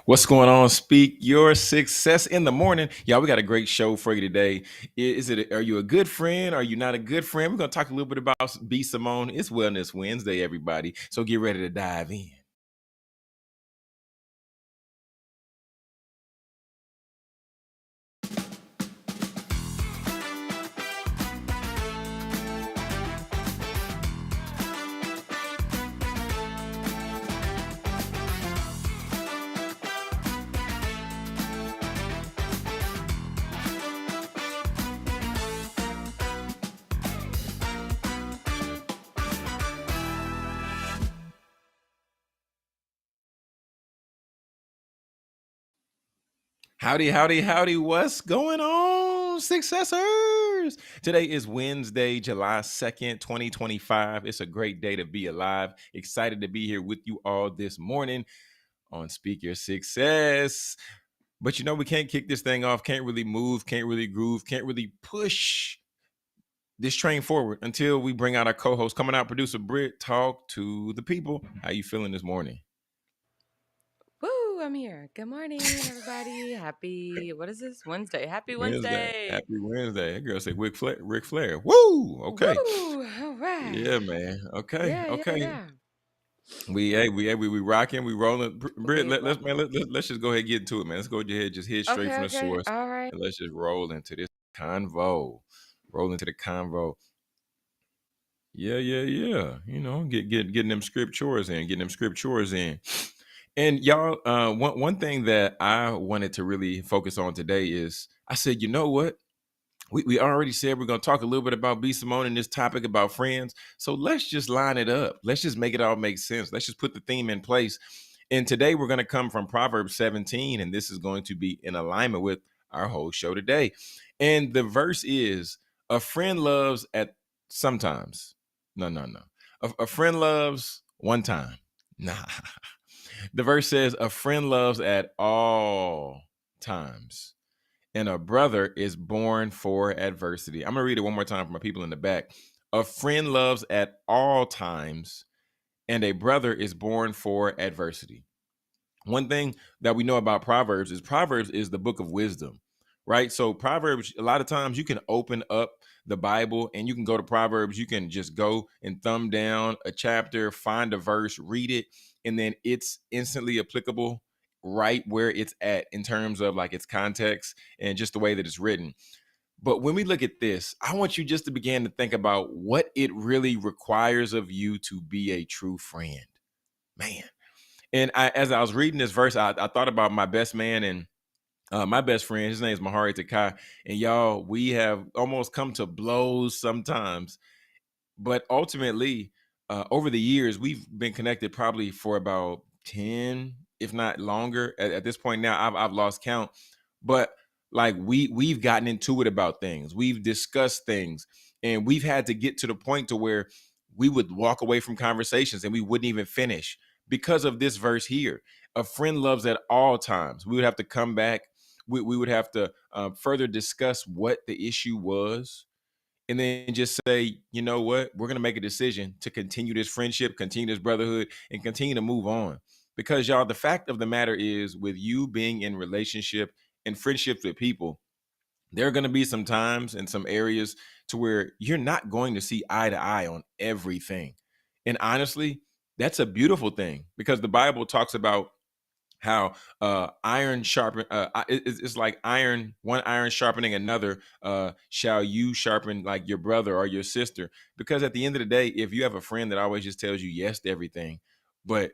What's going on? Speak your success in the morning. Y'all, we got a great show for you today. Are you a good friend? Are you not a good friend? We're going to talk a little bit about B. Simone. It's Wellness Wednesday, everybody. So get ready to dive in. Howdy, howdy, howdy. What's going on, successors? Today is Wednesday, July 2nd, 2025. It's a great day to be alive. Excited to be here with you all this morning on Speak Your Success. But we can't kick this thing off, can't really move, can't really groove, can't really push this train forward until we bring out our co-host. Coming out, producer Britt. Talk to the people. How you feeling this morning? Woo, I'm here. Good morning, everybody. What is this? Wednesday. Happy Wednesday. Wednesday. Happy Wednesday. That girl said Ric Flair. Woo! Okay. Woo, all right. Yeah, man. Okay. Yeah, yeah, Okay. yeah. We rocking, we rolling. Britt, We let's rocking. man, let's just go ahead and get into it, man. Let's go ahead, just hit straight Okay, from the okay. source, All right. and let's just roll into this convo. Roll into the convo. Yeah, yeah, yeah. Getting them scriptures in, getting them scriptures in. And y'all, one thing that I wanted to really focus on today is I said, you know what? We already said we're going to talk a little bit about B. Simone and this topic about friends. So let's just line it up. Let's just make it all make sense. Let's just put the theme in place. And today we're going to come from Proverbs 17, and this is going to be in alignment with our whole show today. And the verse is, a friend loves at sometimes. No, no, no. A friend loves one time. Nah. The verse says, a friend loves at all times, and a brother is born for adversity. I'm going to read it one more time for my people in the back. A friend loves at all times, and a brother is born for adversity. One thing that we know about Proverbs is the book of wisdom, right? So Proverbs, a lot of times you can open up the Bible and you can go to Proverbs, you can just go and thumb down a chapter, find a verse, read it, and then it's instantly applicable right where it's at in terms of like its context and just the way that it's written. But when we look at this, I want you just to begin to think about what it really requires of you to be a true friend. Man, and as I was reading this verse, I thought about my best man and my best friend. His name is Mahari Takai. And y'all, we have almost come to blows sometimes. But ultimately, over the years, we've been connected probably for about 10, if not longer. At this point now, I've lost count. But like we've gotten into it about things. We've discussed things. And we've had to get to the point to where we would walk away from conversations and we wouldn't even finish because of this verse here. A friend loves at all times. We would have to come back. We would have to further discuss what the issue was, and then just say, you know what, we're going to make a decision to continue this friendship, continue this brotherhood, and continue to move on. Because y'all, the fact of the matter is, with you being in relationship and friendships with people, there are going to be some times and some areas to where you're not going to see eye to eye on everything. And honestly, that's a beautiful thing, because the Bible talks about how iron sharpen it's like iron, one iron sharpening another. Shall you sharpen like your brother or your sister? Because at the end of the day, if you have a friend that always just tells you yes to everything, but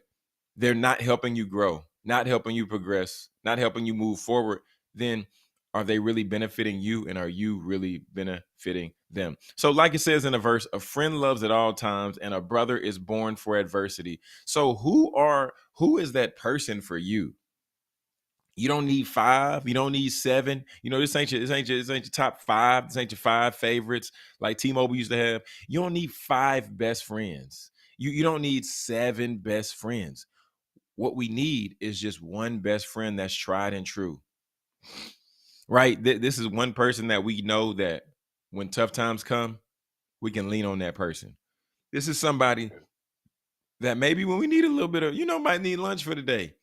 they're not helping you grow, not helping you progress, not helping you move forward, then are they really benefiting you, and are you really benefiting them? So like it says in a verse, a friend loves at all times and a brother is born for adversity. So who is that person for you? You don't need five. You don't need seven. This ain't your top five. This ain't your five favorites like T-Mobile used to have. You don't need five best friends. You don't need seven best friends. What we need is just one best friend that's tried and true. Right? This is one person that we know that when tough times come, we can lean on that person. This is somebody that maybe when we need a little bit of, might need lunch for the day,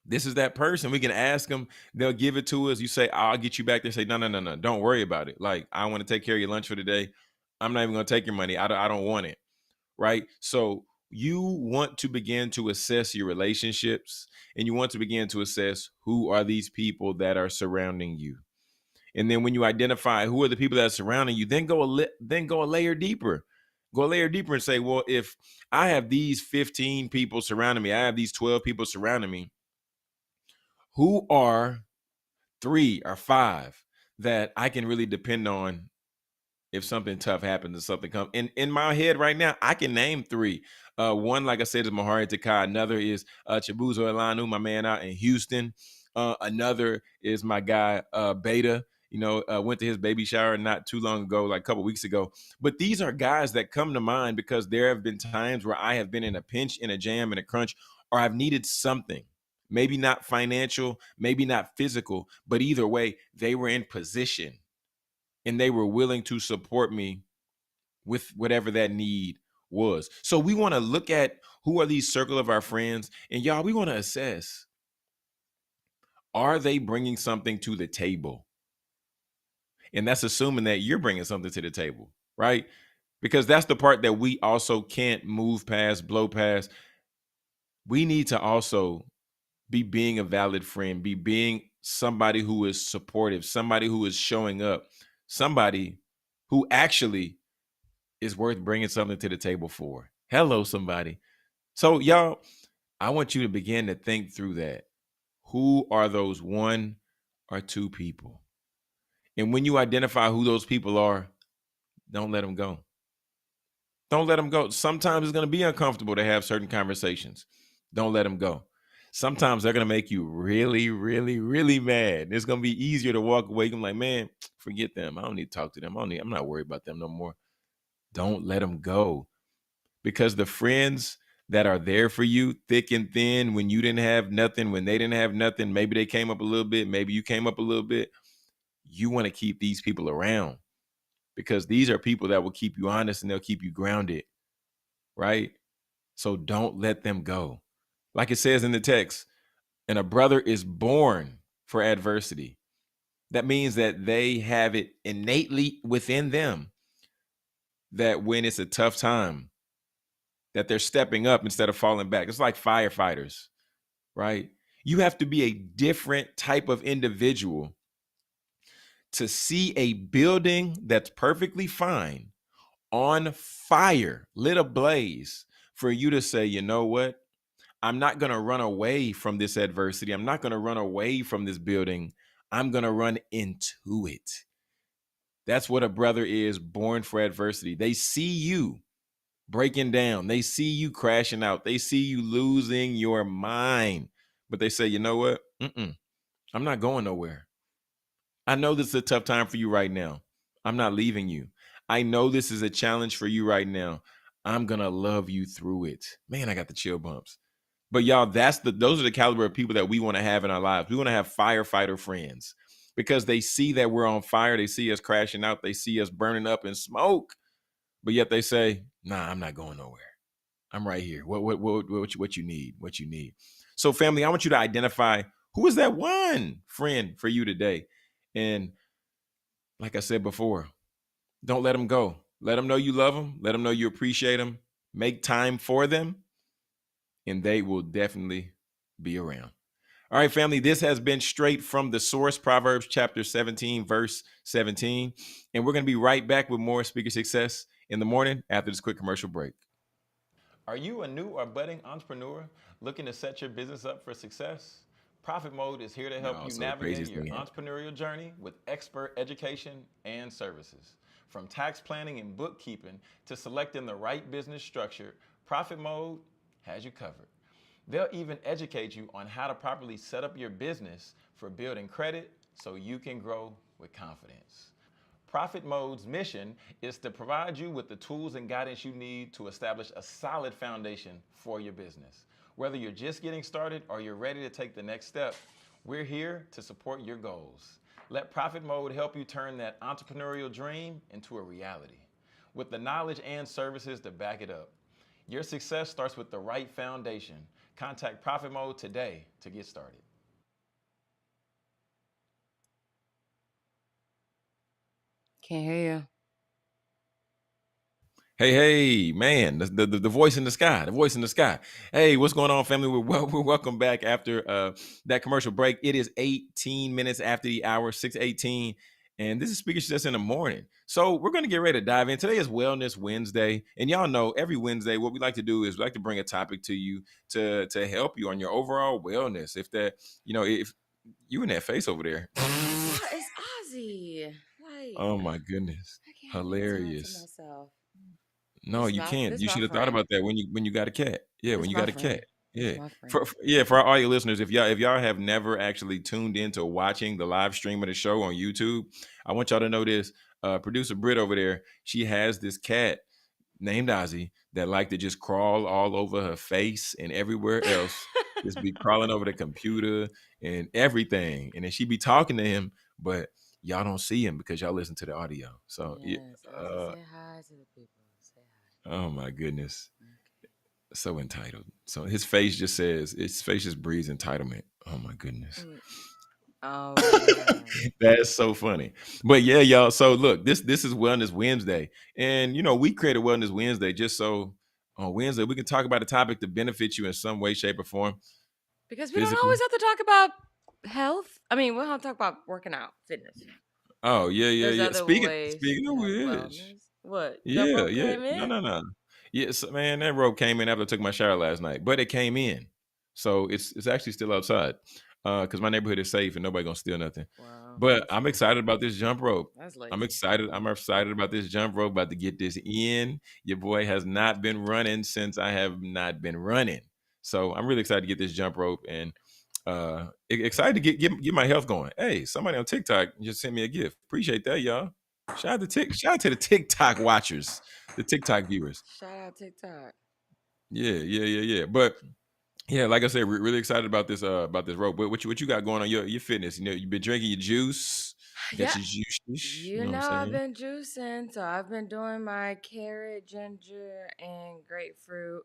This is that person. We can ask them. They'll give it to us. You say, I'll get you back. They say, no, no, no, no. Don't worry about it. Like, I want to take care of your lunch for today. I'm not even going to take your money. I don't want it. Right. So you want to begin to assess your relationships, and you want to begin to assess who are these people that are surrounding you. And then when you identify who are the people that are surrounding you, then go a layer deeper. Go a layer deeper and say, well, if I have these 15 people surrounding me, I have these 12 people surrounding me, who are 3 or 5 that I can really depend on if something tough happens or something comes in my head right now, I can name 3. One, like I said, is Mahari Takai. Another is Chibuzo Elanu, my man out in Houston. Another is my guy Beta. Went to his baby shower not too long ago, like a couple weeks ago. But these are guys that come to mind because there have been times where I have been in a pinch, in a jam, in a crunch, or I've needed something. Maybe not financial, maybe not physical, but either way, they were in position and they were willing to support me with whatever that need was. So we want to look at who are these circle of our friends, and y'all, we want to assess, are they bringing something to the table? And that's assuming that you're bringing something to the table, right? Because that's the part that we also can't move past, blow past. We need to also be being a valid friend, be being somebody who is supportive, somebody who is showing up, somebody who actually is worth bringing something to the table for. Hello, somebody. So, y'all, I want you to begin to think through that. Who are those 1 or 2 people? And when you identify who those people are, don't let them go. Don't let them go. Sometimes it's going to be uncomfortable to have certain conversations. Don't let them go. Sometimes they're going to make you really, really, really mad. It's going to be easier to walk away. I'm like, man, forget them. I don't need to talk to them. I'm not worried about them no more. Don't let them go. Because the friends that are there for you thick and thin, when you didn't have nothing, when they didn't have nothing, maybe they came up a little bit, maybe you came up a little bit, you want to keep these people around because these are people that will keep you honest and they'll keep you grounded, right? So don't let them go. Like it says in the text, and a brother is born for adversity. That means that they have it innately within them that when it's a tough time, that they're stepping up instead of falling back. It's like firefighters, right? You have to be a different type of individual to see a building that's perfectly fine on fire, lit ablaze, for you to say, you know what? I'm not going to run away from this adversity. I'm not going to run away from this building. I'm going to run into it. That's what a brother is, born for adversity. They see you breaking down. They see you crashing out. They see you losing your mind. But they say, you know what? I'm not going nowhere. I know this is a tough time for you right now. I'm not leaving you. I know this is a challenge for you right now. I'm going to love you through it. Man, I got the chill bumps. But y'all, those are the caliber of people that we want to have in our lives. We want to have firefighter friends because they see that we're on fire. They see us crashing out. They see us burning up in smoke. But yet they say, nah, I'm not going nowhere. I'm right here. What you need? What you need? So, family, I want you to identify who is that one friend for you today. And like I said before, don't let them go. Let them know you love them. Let them know you appreciate them. Make time for them, and they will definitely be around. All right, family, this has been straight from the source, Proverbs chapter 17, verse 17. And we're going to be right back with more Speaker Success in the morning after this quick commercial break. Are you a new or budding entrepreneur looking to set your business up for success? Profit Mode is here to help No, you so the navigate craziest your thing happened. entrepreneurial journey with expert education and services. From tax planning and bookkeeping to selecting the right business structure, Profit Mode has you covered. They'll even educate you on how to properly set up your business for building credit so you can grow with confidence. Profit Mode's mission is to provide you with the tools and guidance you need to establish a solid foundation for your business. Whether you're just getting started or you're ready to take the next step, we're here to support your goals. Let Profit Mode help you turn that entrepreneurial dream into a reality with the knowledge and services to back it up. Your success starts with the right foundation. Contact Profit Mode today to get started. Can't hear you. Hey, man, the voice in the sky, the voice in the sky. Hey, what's going on, family? We're welcome back after that commercial break. It is 18 minutes after the hour, 6:18, and this is Speaker Success in the Morning. So we're going to get ready to dive in. Today is Wellness Wednesday, and y'all know every Wednesday what we like to do is we like to bring a topic to you to help you on your overall wellness. If that, if you in that face over there. What is Ozzy? Like, Oh my goodness. I can't do time to Hilarious. myself. No, you can't. This You my should have thought friend. about that when you got a cat. Yeah, when This you my got a friend. cat. This Yeah. my For, friend. yeah, for all your listeners, if y'all have never actually tuned into watching the live stream of the show on YouTube, I want y'all to know this. Producer Britt over there, she has this cat named Ozzy that like to just crawl all over her face and everywhere else. Just be crawling over the computer and everything. And then she be talking to him, but y'all don't see him because y'all listen to the audio. So yeah, Yes, Ozzy, say hi to the people. Say oh my goodness. hi. So entitled. So his face just breathes entitlement. Oh my goodness. Okay. All right. That's so funny. But yeah, y'all. So look, this is Wellness Wednesday. And we created Wellness Wednesday just so on Wednesday we can talk about a topic to benefit you in some way, shape, or form. Because we don't Physically. always have to talk about health. I mean, we don't have to talk about working out, fitness. Oh, yeah, yeah, There's yeah. other Speaking ways speaking to of have which. wellness. What? Jump Yeah, rope yeah. came No, in? no, no. Yes, man, that rope came in after I took my shower last night, but it came in. So it's actually still outside. Because my neighborhood is safe and nobody gonna steal nothing. Wow, But that's I'm lazy. excited about this jump rope. That's I'm lazy. excited. I'm excited about this jump rope, about to get this in. Your boy has not been running since I have not been running. So I'm really excited to get this jump rope and excited to get my health going. Hey, somebody on TikTok just sent me a gift. Appreciate that, y'all. Shout out to the TikTok watchers, the TikTok viewers. Shout out TikTok. Yeah, yeah, yeah, yeah. But yeah, like I said, we're really excited about this rope. What you got going on your fitness? You've been drinking your juice. You got Yeah, your juice. You you know what I'm know I've saying? been juicing, so I've been doing my carrot, ginger, and grapefruit,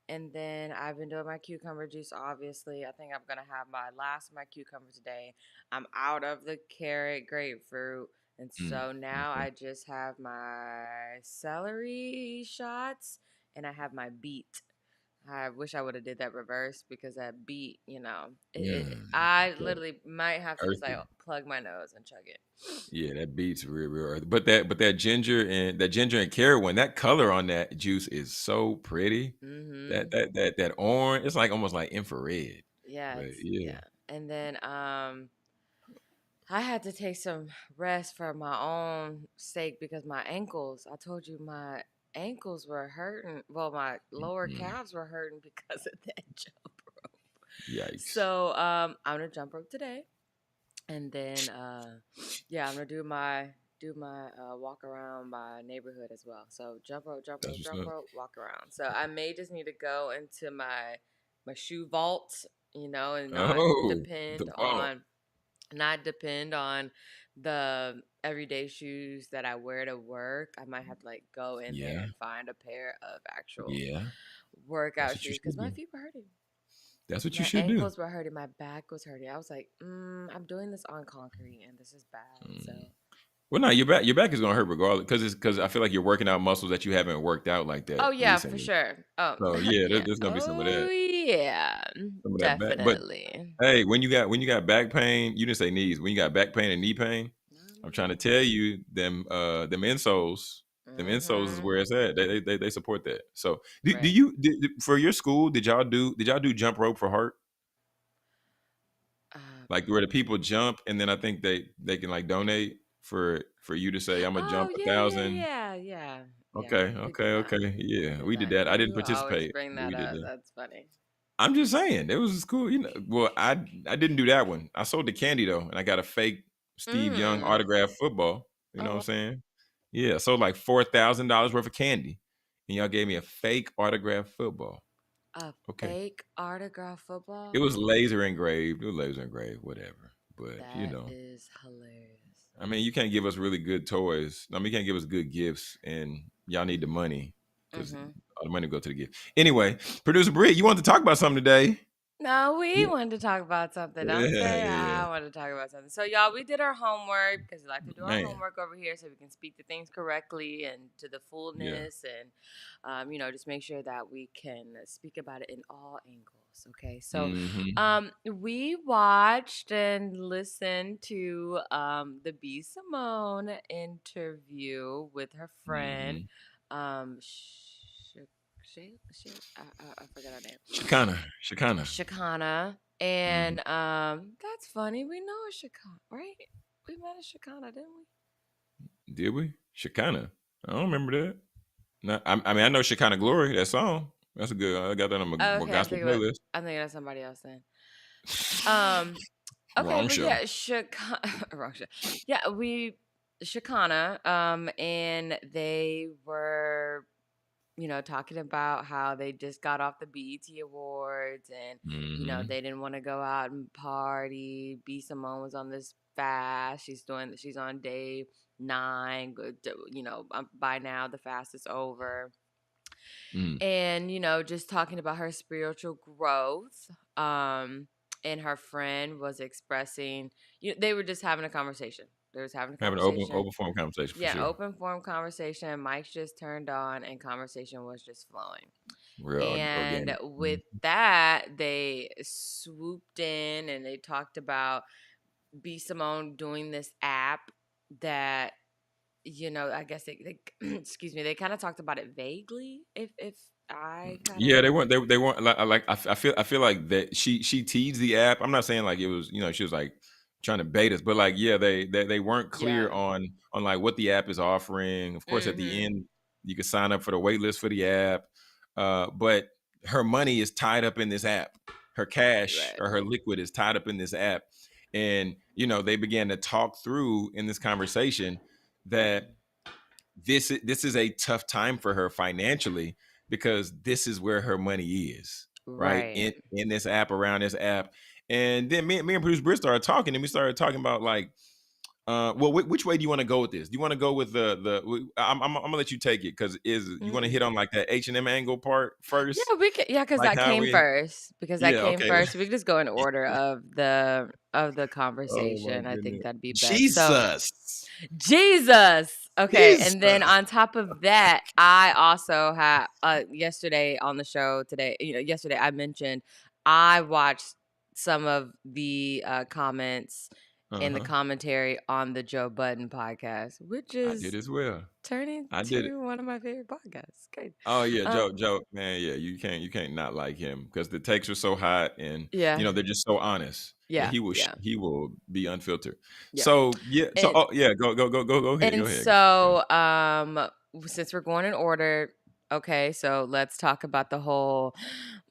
and then I've been doing my cucumber juice. Obviously, I think I'm gonna have my last of my cucumber today. I'm out of the carrot, grapefruit, and so now Okay. I just have my celery shots, and I have my beet. I wish I would have did that reverse because that beat, Yeah. I Okay. literally might have to just like Earthy. plug my nose and chug it. Yeah, that beats real, real earthy. But that ginger and carrot one, that color on that juice is so pretty. That Mm-hmm. that that that orange, it's like almost like infrared. Yeah, But it's yeah. yeah. And then I had to take some rest for my own sake because my ankles, I told you my ankles were hurting. Well, my lower Mm, calves were hurting because of that jump rope. yikes. So I'm gonna jump rope today. And then yeah, I'm gonna do my walk around my neighborhood as well. So That's what's jump up. rope, walk around. So I may just need to go into my shoe vault, and Oh, the vault. not depend on the everyday shoes that I wear to work. I might have to like go in there Yeah, and find a pair of actual yeah. That's workout what you shoes because should my do. feet were hurting. That's what you My should do. ankles were hurting. My back was hurting. I was like, I'm doing this on concrete and this is bad. So, Mm. Well, no, your back is gonna hurt regardless because I feel like you're working out muscles that you haven't worked out like oh that yeah, for recently. sure. Oh So yeah, yeah. there's gonna be Oh yeah, some of that back. But definitely. hey, when you got back pain, you didn't say knees. When you got back pain and knee pain, I'm trying to tell you them insoles is Mm-hmm. where it's at. They support that. So do Right. you for your school? Did y'all do jump rope for heart? Uh, Like where the people jump and then I think they can like donate for you to say I'm gonna oh jump a yeah, yeah, thousand. yeah, yeah, yeah. Okay, We did okay, that. okay. We Yeah, did we did that. that. I didn't You always participate, bring but that we did up. that. That's funny. I'm just saying it was cool. Well, I didn't do that one. I sold the candy though, and I got a fake Steve Young Mm. autographed football. You know Oh, what I'm wow. saying? Yeah, I sold like $4,000 worth of candy, and y'all gave me a fake autographed football. A Okay, fake autograph it football. was laser engraved. It was laser engraved, whatever. But That is hilarious. I mean, you can't give us really good toys. I mean, you can't give us good gifts, and y'all need the money because Mm-hmm. all the money go to the gift. Anyway, producer Britt, you want to talk about something today? No, we Yeah, wanted to talk about something. Don't yeah, say yeah. I want to talk about something. So, y'all, we did our homework because we like to do our Man, homework over here so we can speak the things correctly and to the yeah. fullness and, just make sure that we can speak about it in all angles. Okay. So, Mm-hmm. we watched and listened to the B. Simone interview with her friend. Mm-hmm. Um, I forgot her name. Shakana. Shakana. Mm-hmm. And that's funny. We know a Shakana, right? We met a Shakana, didn't Did we? Shakana. I don't remember that. No, I mean, I know Shekinah Glory, that song. That's a good. I got that on we? my Okay, gospel playlist. I'm thinking of somebody else then. Um, okay, Wrong but show. yeah, Shakana wrong shit. Yeah, we Shakana, and they were talking about how they just got off the BET Awards and, Mm-hmm. they didn't want to go out and party. B. Simone was on this fast. She's on day 9. By now the fast is over. Mm. And, just talking about her spiritual growth. And her friend was expressing, they were just having a conversation. They was having a Having an conversation. open form conversation for Yeah, sure. open form conversation. Mics just turned on and conversation was just flowing. Real And organic. with that, they swooped in and they talked about B. Simone doing this app that, I guess excuse me, they kind of talked about it vaguely. If I kind Yeah, of. they weren't like I feel like that she teased the app. I'm not saying like it was, she was like trying to bait us, but like yeah, they weren't clear Yeah. on like what the app is offering. Of course, at the Mm-hmm. end you can sign up for the wait list for the app. But her money is tied up in this app. Her cash Right. or her liquid is tied up in this app. And they began to talk through in this conversation that this is a tough time for her financially because this is where her money is, right? Right. In this app, around this app. And then me and producer Britt started talking, and we started talking about like, well, which way do you want to go with this? Do you want to go with I'm gonna let you take it because is you want to hit on like that H&M angle part first, Yeah, we could. Yeah, because like that how came we, first. Because that yeah, came okay. first. We could just go in order of the Oh my conversation. I think goodness, that'd be best. So, Jesus, Jesus. Okay, and then Jesus. on top of that, I also had yesterday on the show today. Yesterday I mentioned I watched some of the comments in the Uh-huh. commentary on the Joe Budden podcast, which I did is as well. turning I did it. to one of my favorite podcasts. Great. Oh yeah, Um, Joe, man, yeah, you can't not like him because the takes are so hot and yeah, they're just so honest. Yeah, yeah, yeah, he will be unfiltered. yeah. So yeah, so And yeah, go ahead, And go ahead. so, since we're going in order, okay, so let's talk about the whole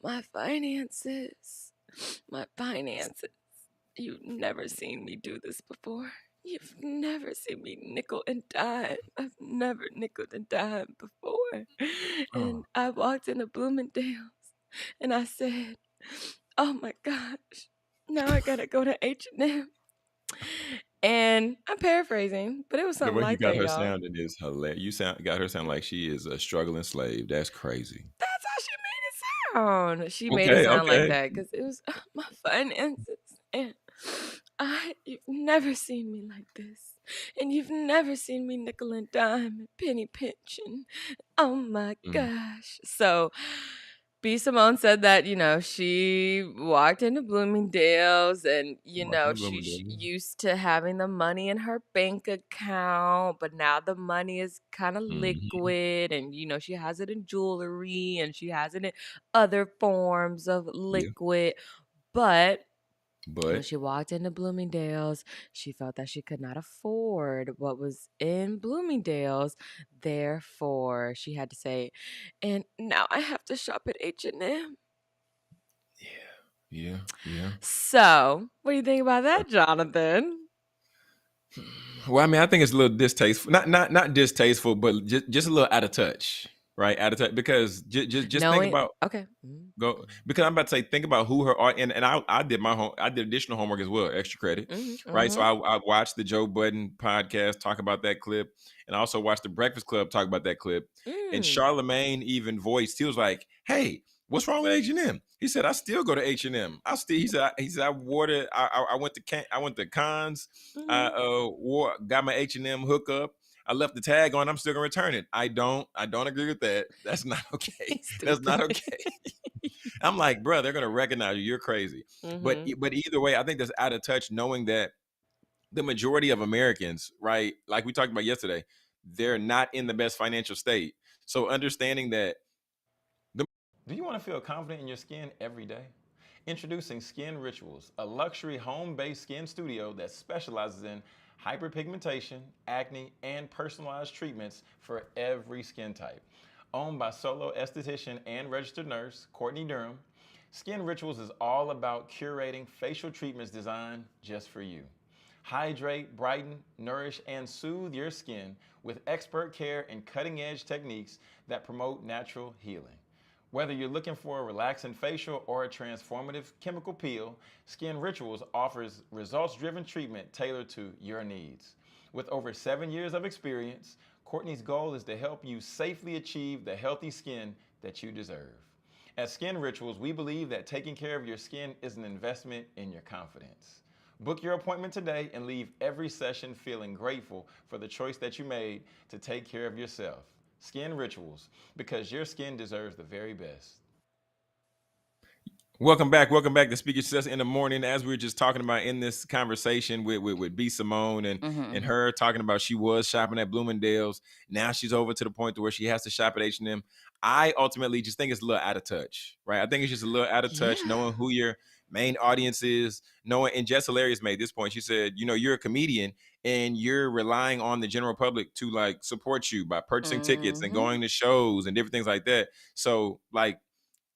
my finances. My finances. You've never seen me do this before. You've never seen me nickel and dime. I've never nickel and dime before. Oh, And I walked into Bloomingdale's and I said, "Oh my gosh, now I gotta go to H&M." And I'm paraphrasing, but it was the something way you like got that, her y'all. sounding is hilarious. Got her sound like she is a struggling slave. That's crazy. That's how she made it sound. She made it Okay, sound like okay. that because it was my finances. And you've never seen me like this. And you've never seen me nickel and dime and penny pinching. Oh my Mm, gosh. So B. Simone said that, she walked into Bloomingdale's and, walking the she's Bloomingdale. used to having the money in her bank account, but now the money is kind of Mm-hmm. liquid and, she has it in jewelry and she has it in other forms of Yeah, liquid. But when but she walked into Bloomingdale's, she felt that she could not afford what was in Bloomingdale's. Therefore, she had to say, and now I have to shop at H&M. yeah. So, what do you think about that, Jonathan? Well, I mean, I think it's a little distasteful. Not distasteful, but just a little out of touch. right? Out of touch because just think Knowing, about okay. go because I'm about to say think about who her and I did I did additional homework as well, extra credit, Mm-hmm, right? So mm-hmm, I watched the Joe Budden podcast talk about that clip, and I also watched the Breakfast Club talk about that clip. And mm. Charlemagne even voiced, he was like, "Hey, what's wrong with H&M?" He said, "I still go to H&M. I still." He said I wore it. I went to I went to cons. I Mm-hmm. got my H&M hookup. I left the tag on. I'm still gonna return it. I don't agree with that. That's not okay. That's Stupid. not okay. I'm like, bro, they're gonna recognize you. You're crazy. But Mm-hmm. but either way, I think that's out of touch. Knowing that the majority of Americans, right, like we talked about yesterday, they're not in the best financial state. So understanding that the Do you want to feel confident in your skin every day? Introducing Skin Rituals, a luxury home based skin studio that specializes in hyperpigmentation, acne, and personalized treatments for every skin type. Owned by solo esthetician and registered nurse Courtney Durham, Skin Rituals is all about curating facial treatments designed just for you. Hydrate, brighten, nourish, and soothe your skin with expert care and cutting edge techniques that promote natural healing. Whether you're looking for a relaxing facial or a transformative chemical peel, Skin Rituals offers results driven treatment tailored to your needs. With over 7 years of experience, Courtney's goal is to help you safely achieve the healthy skin that you deserve. At Skin Rituals, we believe that taking care of your skin is an investment in your confidence. Book your appointment today and leave every session feeling grateful for the choice that you made to take care of yourself. Skin Rituals, because your skin deserves the very best. welcome back to Speaker Success in the Morning. As we were just talking about in this conversation with B Simone and Mm-hmm. her talking about she was shopping at Bloomingdale's. Now she's over to the point to where she has to shop at H&M. I ultimately just think it's a little out of touch, right? I think it's just a little out of touch Yeah. knowing who your main audience is, knowing, and Jess Hilarious made this point. She said, you're a comedian and you're relying on the general public to like support you by purchasing tickets and Mm-hmm. going to shows and different things like that. So like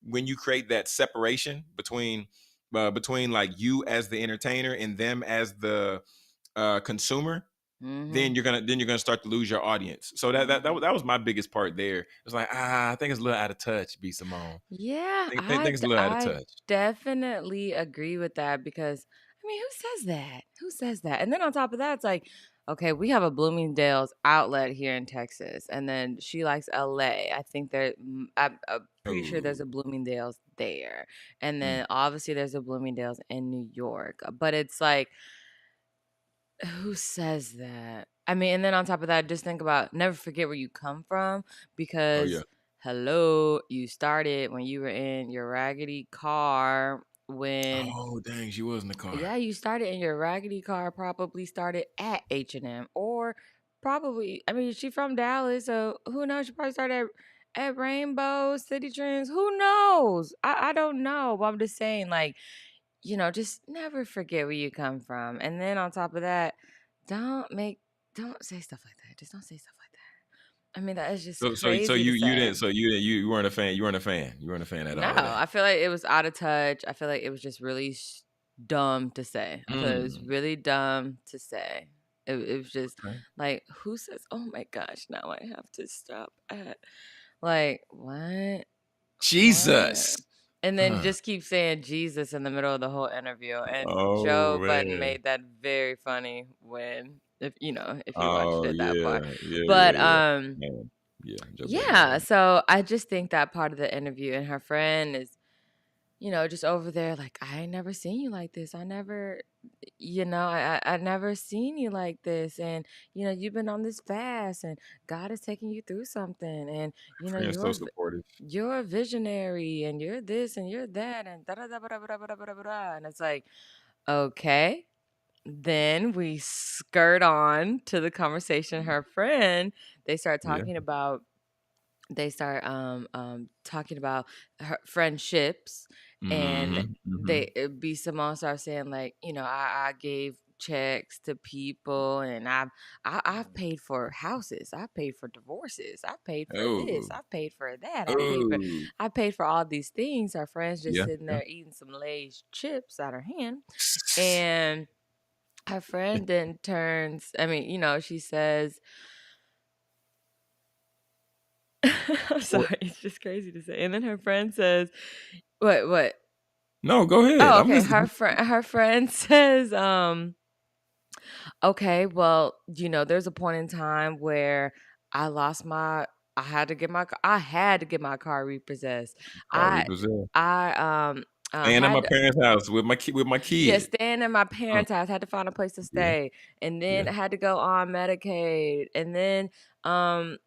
when you create that separation between like you as the entertainer and them as the consumer, Mm-hmm. then you're gonna start to lose your audience. So Mm-hmm. that was my biggest part there. It's like I think it's a little out of touch, B Simone. Yeah, Think it's a little out of touch. definitely agree with that because I mean, who says that? Who says that? And then on top of that, it's like, okay, we have a Bloomingdale's outlet here in Texas, and then she likes LA. I think I'm pretty sure there's Oh, a Bloomingdale's there, and mm. then obviously there's a Bloomingdale's in New York. But it's like, who says that? I mean, and then on top of that, just think about never forget where you come from Oh yeah. because hello, you started when you were in your raggedy car when Oh dang, she was in the car. yeah, you started in your raggedy car, probably started at H&M or probably I mean, she from Dallas, so who knows? She probably started at Rainbow, City Trends. Who knows? I don't know, but I'm just saying like just never forget where you come from. And then on top of that, don't make don't say stuff like that. Just don't say stuff like that. I mean, that is just So crazy to you say. didn't so you weren't a fan. You weren't a fan. You weren't a fan at No, all of that. I feel like it was out of touch. I feel like it was just really dumb to say. I feel like it was Mm, really dumb to say. It was just okay. like, who says, oh my gosh, now I have to stop at, like, what? Jesus. What? And then Huh. just keep saying Jesus in the middle of the whole interview. And Oh Joe Budden man. made that very funny when if you watched Oh it that part. yeah, yeah, yeah, But yeah. Man, yeah, Joe Budden is yeah, funny. so I just think that part of the interview and her friend is, just over there like, I ain't never seen you like this. I never I never seen you like this, and you've been on this fast, and God is taking you through something, and Friends so supportive. you're a visionary, and you're this, and you're that, and da da da da da da da da da, and it's like, okay. Then we skirt on to the conversation. Her friend, they start Yeah. talking about talking about her friendships, and Mhm, mhm. be Simone starts saying like, I gave checks to people, and I've paid for houses, I've paid for divorces, I've paid for this, Oh, I've paid for that, oh. I paid for all these things. Our friend's just Yeah, sitting yeah. there eating some Lay's chips out her hand, and her friend then turns, I mean, she says I'm Or sorry, it's just crazy to say. And then her friend says, what? no, go ahead. Oh, I'm okay. listening. Her friend says, okay, well, there's a point in time where I lost my I had to get my car repossessed. Car I repossessed. I Staying at my had parents' house with my Yeah, kid. staying at my Uh, parents' house, had to find a place to yeah, stay, and then yeah. I had to go on Medicaid, and then, um,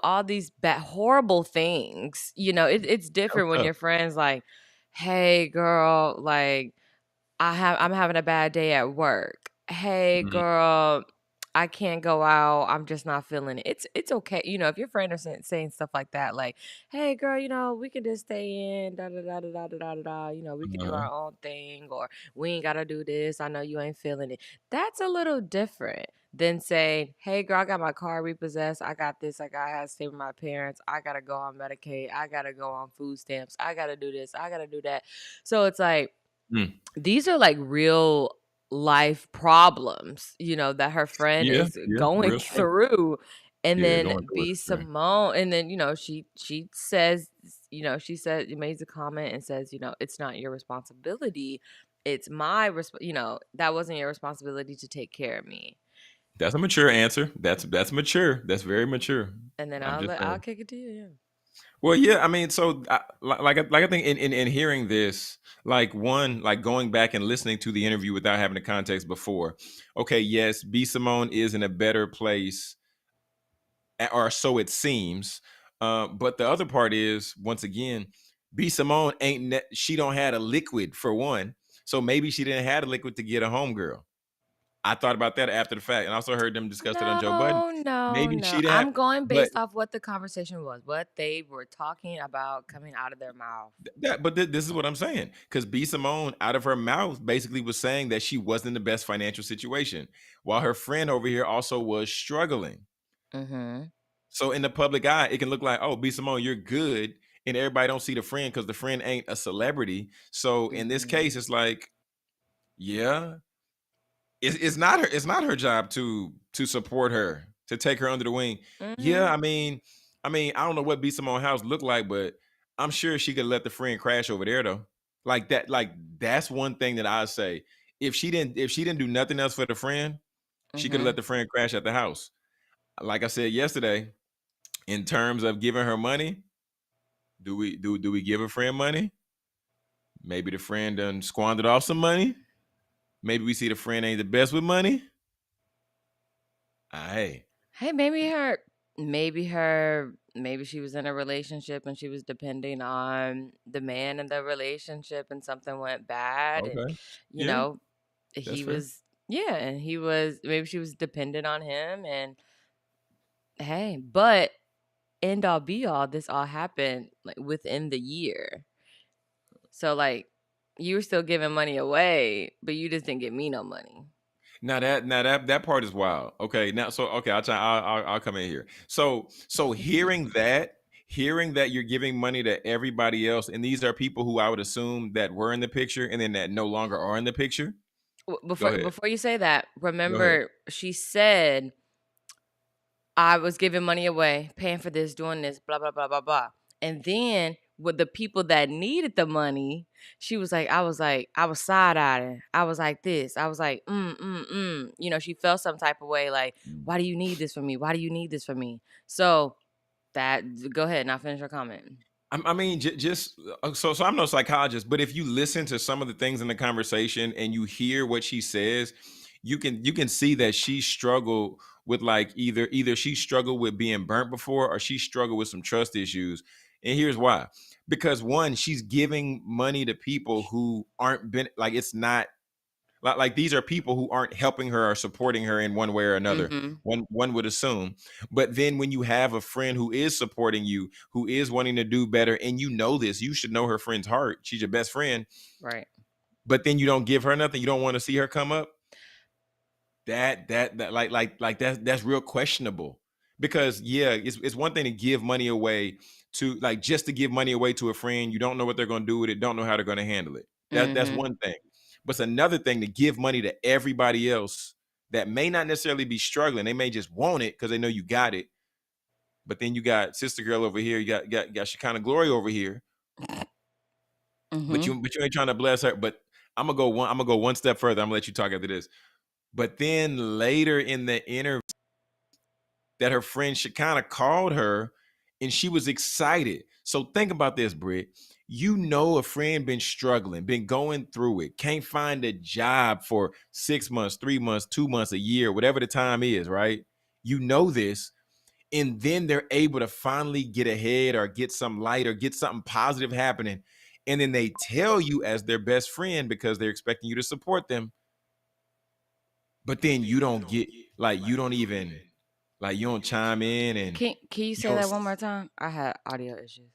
all these horrible things. It's That was different when tough. your friends like, "Hey, girl, like, I'm having a bad day at work. Hey Mhm. girl, I can't go out. I'm just not feeling it. It's okay. If your friend is saying stuff like that, like, hey girl, we can just stay in, da da da da da da da da da. We can do Uh-huh. our own thing, or we ain't gotta do this. I know you ain't feeling it. That's a little different than saying, hey girl, I got my car repossessed. I got this. I had to stay with my parents. I gotta go on Medicaid. I gotta go on food stamps. I gotta do this. I gotta do that. So it's like Mm. these are like real life problems, that her friend Yeah, is yeah. going Real struggle. through. And Yeah, then going through it. B Yeah. Simone, and then, she says, she said, makes a comment and says, it's not your responsibility. It's my that wasn't your responsibility to take care of me. That's a mature answer. That's mature. That's very mature. And then I'm just I'll saying. kick it to you. Yeah. Well, yeah, I mean, so like I think in hearing this, like one, like going back and listening to the interview without having the context before. Okay, yes, B Simone is in a better place, or so it seems. But the other part is, once again, B Simone she don't had a liquid for one, so maybe she didn't have a liquid to get a homegirl. I thought about that after the fact, and I also heard them discuss that on Joe Budden. No, no, Maybe no. she didn't have, I'm going but based off what the conversation was, what they were talking about coming out of their mouth. this is what I'm saying, because B Simone out of her mouth basically was saying that she wasn't in the best financial situation, while her friend over here also was struggling. Mm-hmm. So in the public eye, it can look like, oh, B Simone, you're good, and everybody don't see the friend because the friend ain't a celebrity. So in this Mm-hmm. case, it's like, yeah, it's not her job to support her, to take her under the wing. Yeah, Mm-hmm. I mean, I don't know what B Simone house looked like, but I'm sure she could let the friend crash over there though. Like that, like that's one thing that I say. If she didn't do nothing else for the friend, she could have let Mm-hmm. the friend crash at the house. Like I said yesterday, in terms of giving her money, do we give a friend money? Maybe the friend done squandered off some money. Maybe we see the friend ain't the best with money. Hey, Hey, maybe she was in a relationship and she was depending on the man in the relationship and something went bad and okay, you yeah, know, that's he fair. was yeah, and he was maybe she was dependent on him and hey, but end all be all, this all happened like within the year. So like you were still giving money away, but you just didn't give me no money. Now that part is wild. Okay, now so okay, I'll come in here. So hearing that you're giving money to everybody else, and these are people who I would assume that were in the picture, and then that no longer are in the picture. Go ahead. Before you say that, Go ahead. remember she said I was giving money away, paying for this, doing this, blah blah blah blah blah. And then with the people that needed the money, she was like, I was side eyeing. I was like this. I was like, she felt some type of way, like, Mm. why do you need this from me? Why do you need this from me? So that go ahead and I'll finish your comment. I mean, just so I'm no psychologist, but if you listen to some of the things in the conversation and you hear what she says, you can see that she struggled with like either she struggled with being burnt before or she struggled with some trust issues. And here's why. Because one, she's giving money to people who aren't been like it's not like these are people who aren't helping her or supporting her in one way or another. Mm-hmm. One would assume. But then when you have a friend who is supporting you, who is wanting to do better, and you know this, you should know her friend's heart. She's your best friend. Right. But then you don't give her nothing. You don't want to see her come up. That like that's real questionable. Because yeah, it's one thing to give money away to like just to give money away to a friend. You don't know what they're going to do with it. Don't know how they're going to handle it. That's Mm-hmm. one thing. But it's another thing to give money to everybody else that may not necessarily be struggling. They may just want it because they know you got it. but then you got sister girl over here, you got Shekinah Glory over here, but you ain't trying to bless her. But I'm gonna go one step further. I'm gonna let you talk after this. But then later in the interview, that her friend Shekinah called her, and she was excited. So think about this, Britt. You know, a friend been struggling, been going through it, can't find a job for 6 months, 3 months, 2 months, a year, whatever the time is, right? You know this, and then they're able to finally get ahead or get some light or get something positive happening. And then they tell you as their best friend because they're expecting you to support them. But then you don't get, like, you don't even, like, you don't chime in, and Can you you say don't. that one more time? I had audio issues.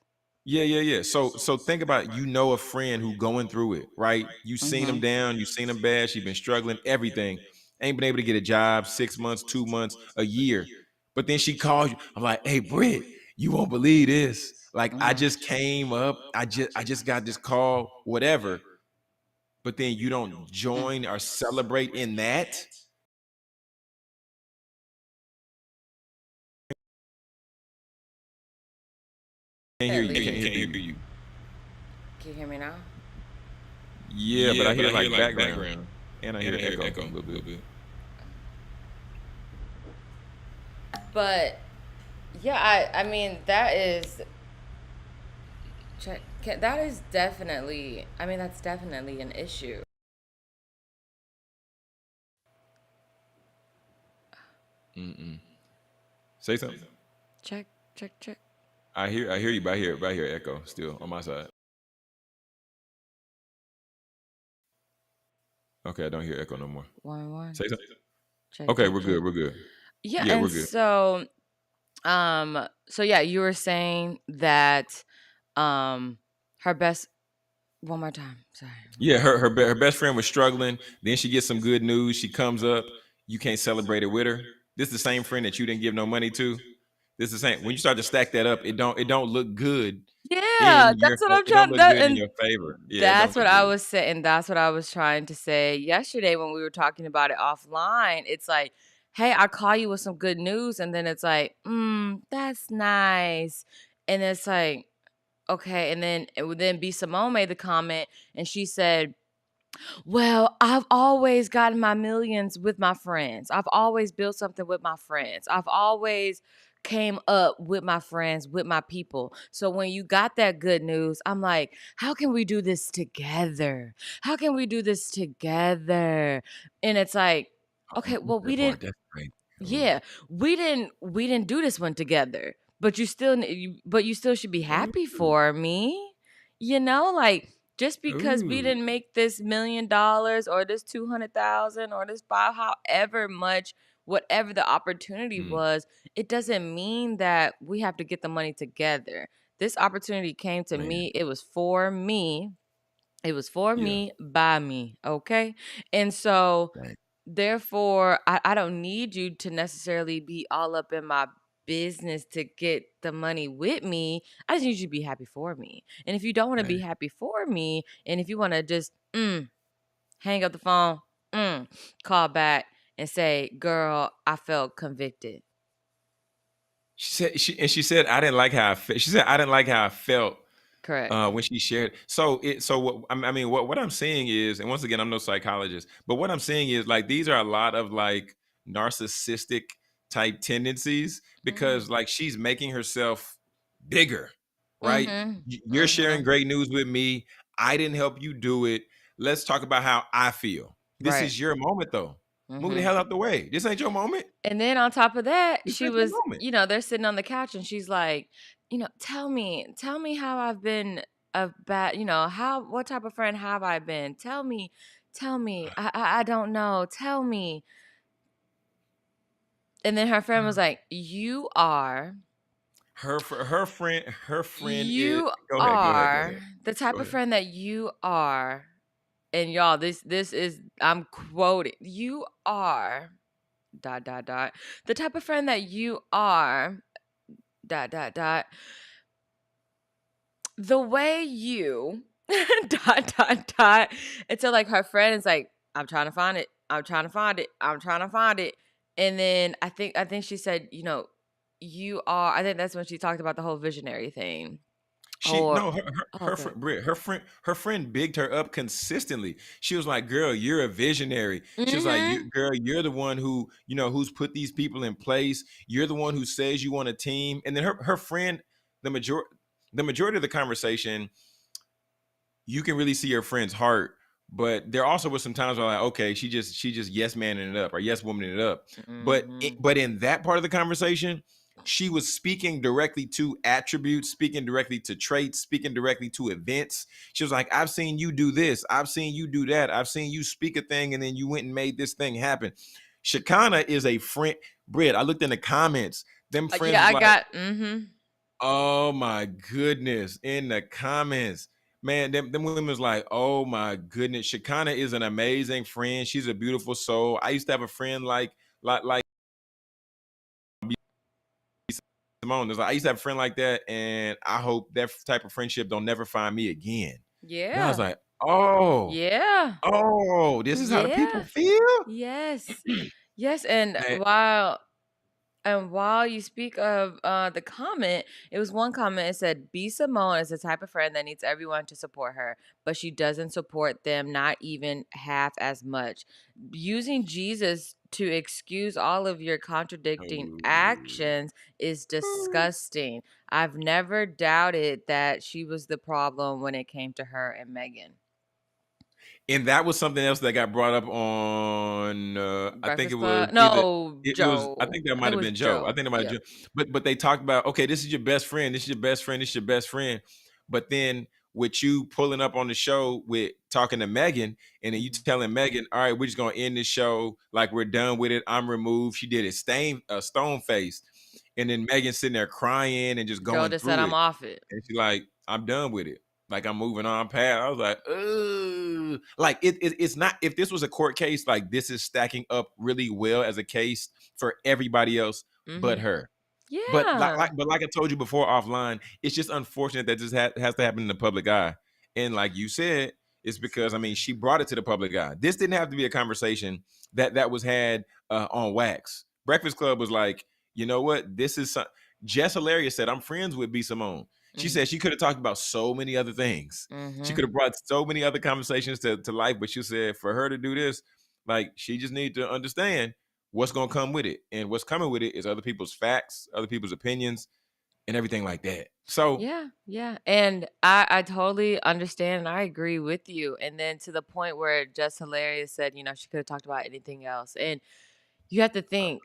Yeah. So think about it. You know, a friend who going through it, right? You seen them down, you seen them bad. She been struggling, everything. Ain't been able to get a job 6 months, 2 months, a year. But then she calls you. I'm like, hey, Britt, you won't believe this. Like, I just came up. I just got this call, whatever. But then you don't join or celebrate in that. Can't hear you. Can't hear you. Can you hear me now? Yeah, but I hear like background, and I hear echo a little bit. But yeah, I mean that is that is definitely, I mean that's definitely an issue. Say something. Check. I hear you, but I hear echo still on my side. Okay, I don't hear echo no more. 1 1. Say something. Check. Okay, we're good. We're good. Yeah, Yeah, and we're good. so yeah, you were saying that her best, one more time. Sorry. Yeah, her best friend was struggling. Then she gets some good news. She comes up. You can't celebrate it with her. This is the same friend that you didn't give no money to. This is the same. When you start to stack that up, it don't look good Yeah, in your. that's what I'm It don't trying look that good in and your favor. Yeah, it that's don't what look I good. was saying. That's what I was trying to say yesterday when we were talking about it offline. It's like, hey, I call you with some good news, and then it's like, that's nice. And it's like, okay, and then it would then be Simone made the comment and she said, well, I've always gotten my millions with my friends. I've always built something with my friends. I've always came up with my friends, with my people. So when you got that good news, I'm like, how can we do this together? How can we do this together? And it's like, okay, Oh, well, we that didn't, part. That's great. Ooh. yeah, we didn't do this one together. But but you still should be happy Ooh. for me. Like just because we Ooh. didn't make this $1,000,000 or this 200,000 or this five, however much, whatever the opportunity Mm, was, it doesn't mean that we have to get the money together. This opportunity came to man. me. It was for me. It was for Yeah. me, by me. Okay. And so Right. therefore, I don't need you to necessarily be all up in my business to get the money with me. I just need you to be happy for me. And if you don't want to Right. be happy for me, and if you want to just hang up the phone, call back and say, girl, I felt convicted. She said I didn't like how I felt. She said I didn't like how I felt Correct. when she shared. So what I mean, what I'm saying is, and once again, I'm no psychologist, but what I'm saying is, like, these are a lot of like narcissistic type tendencies, because like she's making herself bigger, right? Mm-hmm. You're sharing Mm-hmm. great news with me. I didn't help you do it. Let's talk about how I feel. This Right. is your moment, though. Move the Mm-hmm. hell out the way. This ain't your moment. And then on top of that, This she ain't your was, moment. they're sitting on the couch and she's like, tell me how I've been a bad, what type of friend have I been? Tell me. I don't know. Tell me. And then her friend was like, Her friend is. you Go ahead. Go ahead. Go are ahead. the type Go of ahead. friend that you are. And y'all, this is, I'm quoting, you are dot dot dot the type of friend that you are dot dot dot the way you dot dot dot until like her friend is like, I'm trying to find it, I'm trying to find it, I'm trying to find it. And then I think she said, you are. I think that's when she talked about the whole visionary thing. She Or no, her okay. friend Britt, her friend bigged her up consistently. She was like, "Girl, you're a visionary." She was like, Mm-hmm. Girl, you're the one who who's put these people in place. You're the one who says you want a team." And then her friend, the major the majority of the conversation, you can really see your friend's heart. But there also was some times where like, okay, she just yes manning it up or yes womaning it up. Mm-hmm. But in that part of the conversation, she was speaking directly to attributes, speaking directly to traits, speaking directly to events. She was like, I've seen you do this, I've seen you do that, I've seen you speak a thing, and then you went and made this thing happen. Shakana is a friend. Britt, I looked in the comments. Them friends Yeah, was I like, got. Mm-hmm. oh my goodness. In the comments, man, them women was like, oh my goodness. Shakana is an amazing friend. She's a beautiful soul. I used to have a friend like Simone. There's like, I used to have a friend like that, and I hope that type of friendship don't never find me again. And I was Yeah. like, oh, Yeah. oh, this is how the people Yeah. feel. Yes. Yes. And Man, while you speak of the comment, it was one comment. It said, "B Simone is the type of friend that needs everyone to support her, but she doesn't support them, not even half as much. Using Jesus to excuse all of your contradicting actions is disgusting. I've never doubted that she was the problem when it came to her and Megan." and that was something else that got brought up on I think it Breakfast was Club? either No, it was I Joe. think that I might think it have was been Joe. I Joe. think it might have Yep. but they talked about, okay, this is your best friend, this is your best friend, this is your best friend. But then with you pulling up on the show with talking to Megan, and then you Mhm. telling Megan, all right, we're just gonna end this show, like we're done with it. I'm removed. She did it stone face. And then Megan sitting there crying and just Joe going just said, through "I'm it. off it." And she's like, I'm done with it. Like I'm moving on past. I was like, ugh. Like it's not, if this was a court case, like this is stacking up really well as a case for everybody else but Mhm. her. But Yeah. like I told you before offline, it's just unfortunate that this has to happen in the public eye. And like you said, it's because I mean she brought it to the public eye. This didn't have to be a conversation that was had on wax. Breakfast Club was like, you know what? This is Jess Hilarious said, I'm friends with B Simone. She Mhm. said she could have talked about so many other things. She Mhm. could have brought so many other conversations to life, but she said for her to do this, like she just need to understand what's gonna come with it. And what's coming with it is other people's facts, other people's opinions, and everything like that. So Yeah, yeah. And I totally understand and I agree with you. And then to the point where Just Hilarious said, she could have talked about anything else. And you have to think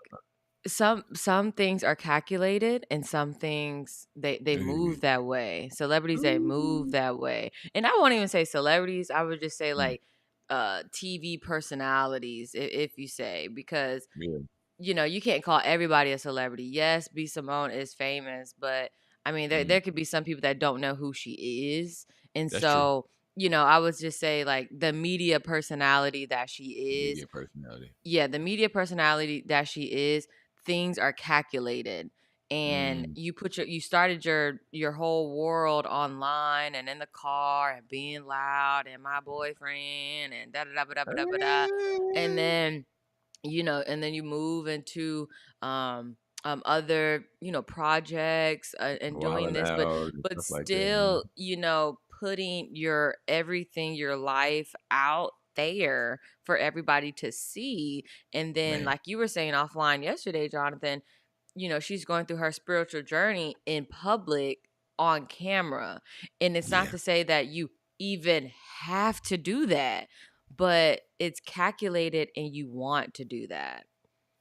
some things are calculated and some things they move that way. Celebrities, they move that way. And I won't even say celebrities, I would just say like TV personalities, if you say, because yeah, you can't call everybody a celebrity. Yes, B Simone is famous, but I mean, there could be some people that don't know who she is. And that's true. so, I would just say like the media personality that she is. Media personality. Yeah, the media personality that she is, things are calculated. And Mm, you started your whole world online and in the car and being loud and my boyfriend and da da da da da da da. And then you move into other projects and doing wilding this, but out and stuff like that. still putting your everything, your life out there for everybody to see. And then Man, like you were saying offline yesterday, Jonathan, she's going through her spiritual journey in public on camera. And it's not yeah. to say that you even have to do that, but it's calculated and you want to do that.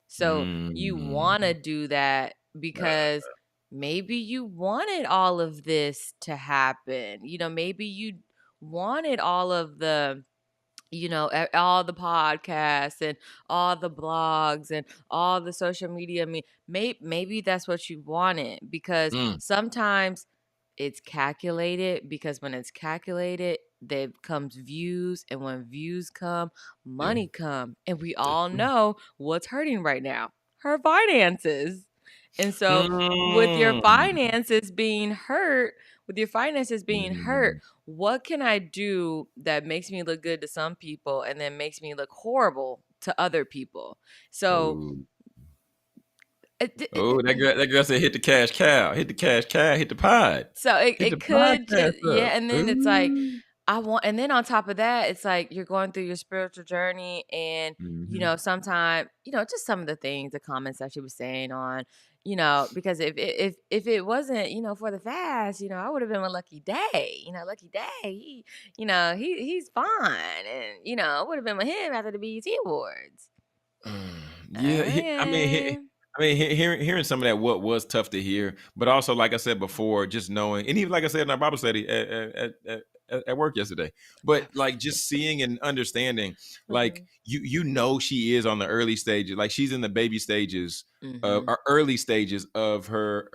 So you want to Mm, do that because maybe you wanted all of this to happen. Maybe you wanted all of the all the podcasts and all the blogs and all the social media. I mean, maybe that's what you wanted, because mm, sometimes it's calculated, because when it's calculated, there comes views, and when views come, yeah, money come, and we that's all true. know what's hurting right now: her finances. And so with your Mm, finances being hurt, mm, what can I do that makes me look good to some people and then makes me look horrible to other people? So oh, Oh, that girl said hit the cash cow, hit the cash cow, hit the pod. So Hit the it could podcast just, yeah, up. and then it's like Ooh. and then on top of that, it's like you're going through your spiritual journey, and Mhm. sometimes, just some of the things, the comments that she was saying on, because if it wasn't, for the fast, I would have been with Lucky Day. Lucky Day, he's fine, and I would have been with him after the BET Awards. Yeah, Okay. hearing some of that what was tough to hear, but also like I said before, just knowing, and even like I said in our Bible study at work yesterday, but Bible like study. just seeing and understanding, like Mhm. you know she is on the early stages, like she's in the baby stages Mhm. or early stages of her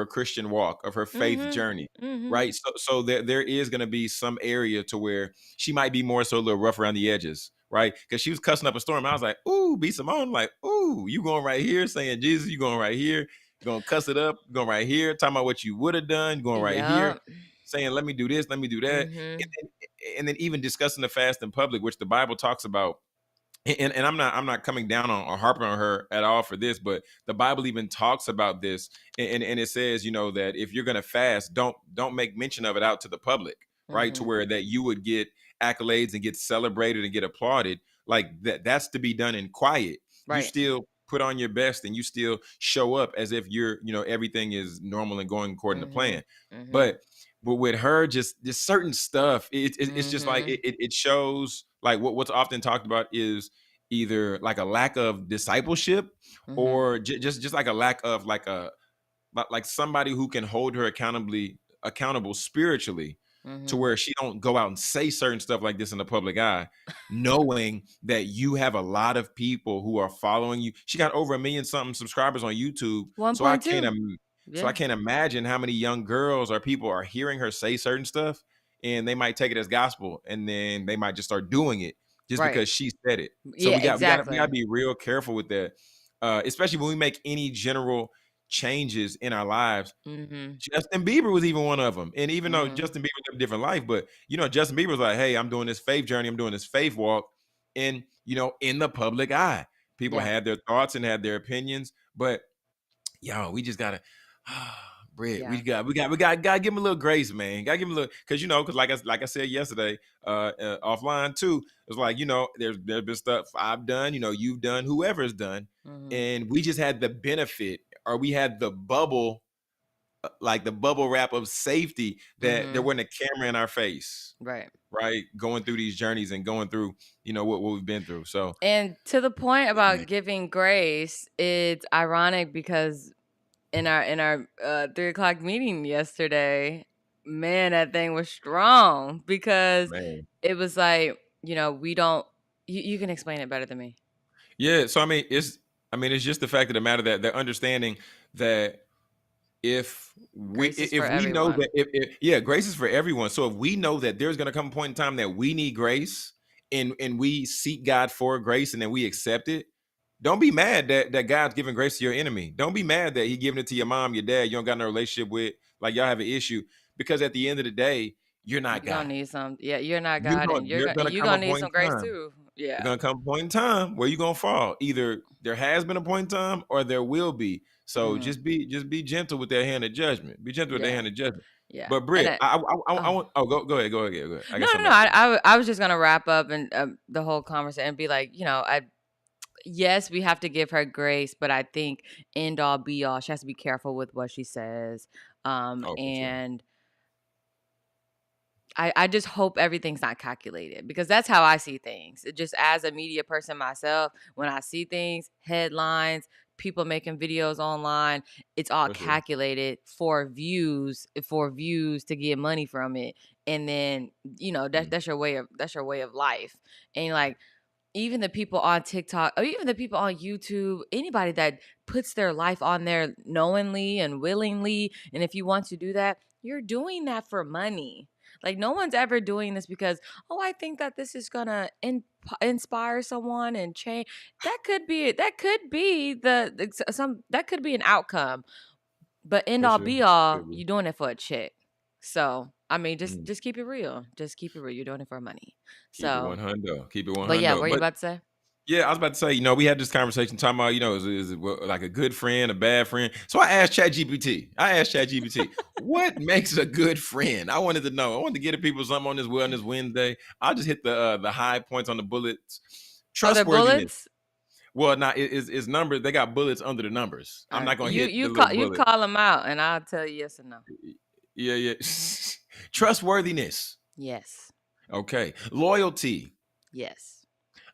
Christian walk, of her faith Mhm. journey. Mhm. Right. So there is gonna be some area to where she might be more so a little rough around the edges, right? Because she was cussing up a storm. I was like, ooh, B Simone, like, ooh, you going right here saying Jesus, you going right here, you're gonna cuss it up, going right here, talking about what you would have done, going right here, Yep. saying, let me do this, let me do that. Mhm. And then even discussing the fast in public, which the Bible talks about. And I'm not coming down on or harping on her at all for this, but the Bible even talks about this, and it says, that if you're gonna fast, don't make mention of it out to the public, right? To Mhm. where that you would get accolades and get celebrated and get applauded, like that's to be done in quiet. You Right. still put on your best and you still show up as if everything is normal and going according to plan. Mhm. Mhm. But with her, just certain stuff, it's just like Mhm. it shows like what's often talked about is either like a lack of discipleship Mhm. or just like a lack of like somebody who can hold her accountable spiritually, to Mhm. where she don't go out and say certain stuff like this in the public eye, knowing that you have a lot of people who are following you. She got over 1 million something subscribers on YouTube, so I can't 1.2. so I Yeah. can't imagine how many young girls or people are hearing her say certain stuff, and they might take it as gospel, and then they might just start doing it just Right. because she said it. So Yeah, we gotta exactly. be real careful with that, especially when we make any general changes in our lives. Mhm. Justin Bieber was even one of them. And even though Mhm. Justin Bieber lived a different life, but Justin Bieber was like, "Hey, I'm doing this faith journey. I'm doing this faith walk," and in the public eye, people Yeah. had their thoughts and had their opinions. But we just gotta, Britt, Yeah. we gotta give him a little grace, man. Gotta give him a little, because like I said yesterday, offline too. It was like there's been stuff I've done, you've done, whoever's done, Mhm. and we just had the benefit, or we had the bubble, like the bubble wrap of safety, that there Mhm. wasn't a camera in our face, Right. right? Going through these journeys and going through, what we've been through. So, And to the point yeah, about giving grace, it's ironic because in our 3 o'clock meeting yesterday, man, that thing was strong because man. it was like, we don't. You can explain it better than me. Yeah. So it's just the fact of the matter that they're understanding that Grace is for if we know that everyone. yeah, grace is for everyone. So if we know that there's gonna come a point in time that we need grace, and we seek God for grace, and then we accept it. Don't be mad that God's giving grace to your enemy. Don't be mad that He giving it to your mom, your dad, you don't got no relationship with, like y'all have an issue. Because at the end of the day, you're not You're gonna God. need some. Yeah, you're not You're God, gonna and you're you're gonna gonna you're come a gonna need point some in grace time. too. There's Yeah. gonna come a point in time where you're gonna fall. Either there has been a point in time, or there will be. So Hmm. just be gentle with that hand of judgment. Be gentle with that Yeah. hand of judgment. Yeah. But And Britt, I oh. want. Oh, go ahead. I No, got no, something no. else for you. I was just gonna wrap up and the whole conversation and be like, I yes, we have to give her grace, but I think end all be all, she has to be careful with what she says. Oh, for sure. And I just hope everything's not calculated because that's how I see things. Just as a media person myself, when I see things, headlines, people making videos online, it's all For sure. calculated for views to get money from it. And then, Mm, that's your way of life. And like even the people on TikTok or even the people on YouTube, anybody that puts their life on there knowingly and willingly, and if you want to do that, you're doing that for money. Like no one's ever doing this because, oh, I think that this is gonna inspire someone and change. That could be an outcome, but end for all sure. be all, Could be. you're doing it for a check. So I mean, just Mm. just keep it real. Just keep it real. You're doing it for money. Keep it So, 100. Keep it but yeah, 100. what are you But about to say? Yeah, I was about to say, we had this conversation talking about, is it like a good friend, a bad friend? So I asked ChatGPT, what makes a good friend? I wanted to know. I wanted to get people something on this Wellness Wednesday. I'll just hit the high points on the bullets. Oh, they're Trustworthiness. bullets. Well, not is numbers. They got bullets under the numbers. All I'm right, not gonna you hit the you little call you bullet. call them out, and I'll tell you yes or no. Yeah, yeah. Hmm. Trustworthiness. Yes. Okay. Loyalty. Yes.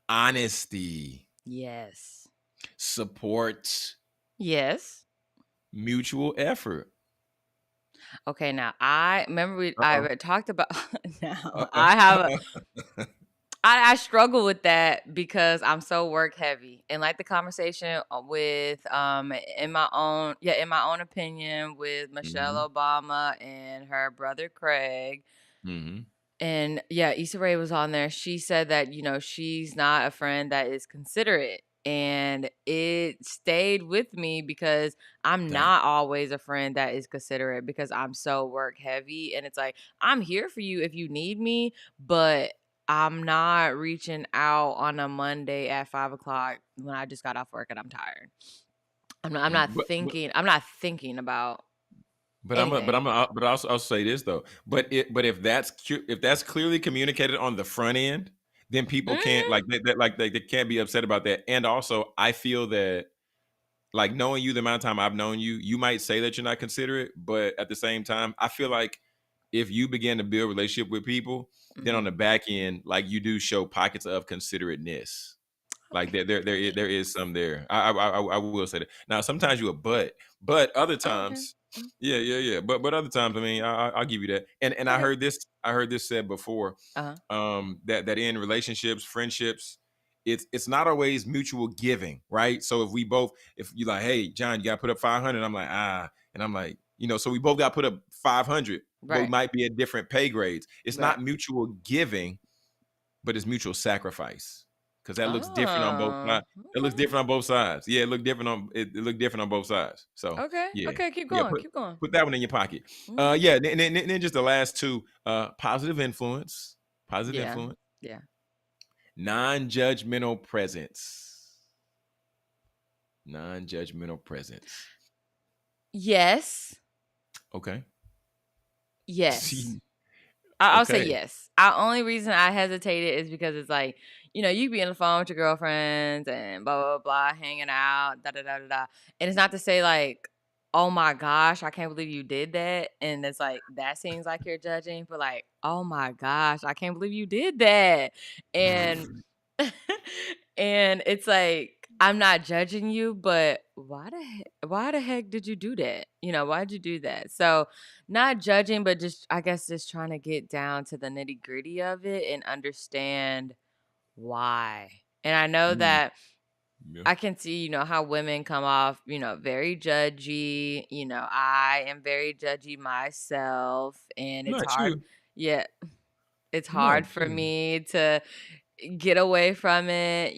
Honesty. Yes. Support. Yes. Mutual effort. Okay, now I remember I Uh-oh. talked about. Now Uh-oh. I have I struggle with that because I'm so work heavy, and like the conversation with in my own opinion with hmm Michelle Obama and her brother Craig. hmm And yeah, Issa Rae was on there. She said that, she's not a friend that is considerate. And it stayed with me because I'm Dang. not always a friend that is considerate because I'm so work heavy. And it's like, I'm here for you if you need me, but I'm not reaching out on a Monday at 5 o'clock when I just got off work and I'm tired. I'm not But but thinking, I'm not thinking about but I'm a, but anything. I'm a, but I'll say this though. But if that's clearly communicated on the front end, then people can't Hmm. they can't be upset about that. And also, I feel that like knowing you the amount of time I've known you, you might say that you're not considerate, but at the same time, I feel like if you begin to build a relationship with people, then on Hmm. the back end, like you do show pockets of considerateness. Like Okay. there is some there. I will say that. Now sometimes you a but other Oh, okay. times, yeah. But other times, I mean, I'll give you that. And Okay. I heard this said before, Uh-huh. that in relationships, friendships, it's not always mutual giving, right? So if you like, hey John, you got to put up 500, I'm like and I'm like, so we both got to put up 500, but we Right. might be at different pay grades. It's Right. not mutual giving, but it's mutual sacrifice because that looks different on both Oh, sides. It looks okay. different on both sides. Yeah, it looked different on both sides. So Okay. yeah, Okay. Keep yeah. going. Keep going. Put that one in your pocket. Hmm. Yeah. Then just the last two. Positive influence. Positive Yeah. influence. Yeah. Non-judgmental presence. Non-judgmental presence. Yes. Okay. Yes. I'll say Okay. yes. Our only reason I hesitated is because it's like, you be on the phone with your girlfriends and blah blah blah, hanging out, da da da da da. And it's not to say like, oh my gosh, I can't believe you did that. And it's like that seems like you're judging, but like, oh my gosh, I can't believe you did that. And and it's like I'm not judging you, but why the heck did you do that? Why'd you do that? So not judging, but just I guess just trying to get down to the nitty gritty of it and understand why. And I know Mm, that yeah. I can see, how women come off, very judgy. I am very judgy myself, and it's Not hard. you. Yeah, it's No. hard for me to get away from it.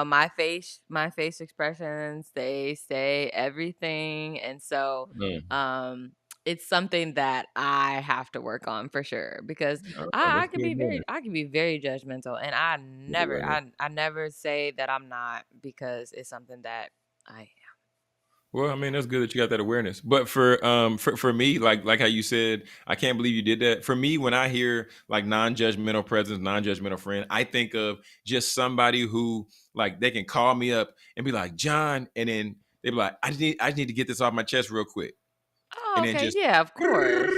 My face expressions, they say everything. And so Mm. um it's something that I have to work on for sure because That's good. Man. I can be very judgmental, and I never Yeah. I never say that I'm not because it's something that I Well, I mean, that's good that you got that awareness. But for me, like how you said, I can't believe you did that. For me, when I hear like non-judgmental presence, non-judgmental friend, I think of just somebody who like they can call me up and be like, John, and then they be like, I just need to get this off my chest real quick. Oh, And then okay, just yeah, of course.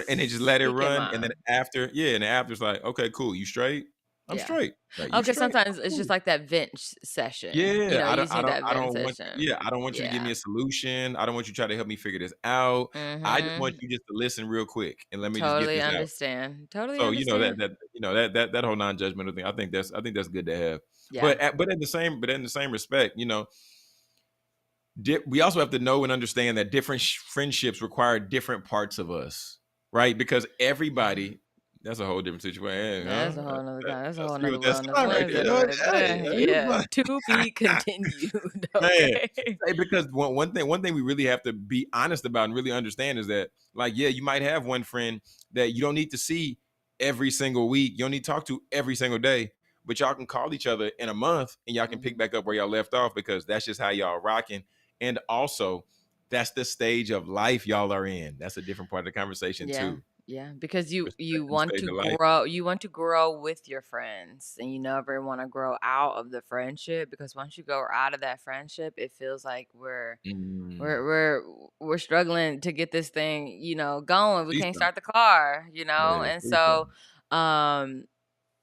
and then just let it Speaking run. And then mine. after it's like, okay, cool, you straight? I'm Yeah. straight. Like you Okay, straight? sometimes it's Cool. just like that vent session. Yeah, You just need that I vent don't want session. yeah, I don't want you to give me Yeah. a solution. I don't want you to try to help me figure this out. I just want Mhm. you just to listen real quick and let me just get Totally this out. understand. Totally So, understand. that whole non-judgmental thing, I think that's good to have. Yeah. But in the same respect, we also have to know and understand that different friendships require different parts of us, right? Because Yeah. everybody, that's a whole different situation, That's huh? a whole nother guy. That's a Let's whole see nother what that's wellness about right Wednesday there. right Hey, there. you Yeah. fine. To be continued. Man, Okay. hey, because one thing we really have to be honest about and really understand is that, like, yeah, you might have one friend that you don't need to see every single week. You don't need to talk to every single day. but y'all can call each other in a month and y'all can pick back up where y'all left off, because that's just how y'all rocking. And also, that's the stage of life y'all are in. That's a different part of the conversation Yeah. too. Yeah, because you Respecting the want stage to of life. grow, you want to grow with your friends, and you never want to grow out of the friendship, because once you go out of that friendship, it feels like we're Mm. we're we're struggling to get this thing, going. We See can't something. start the car, Yeah, and see so something. um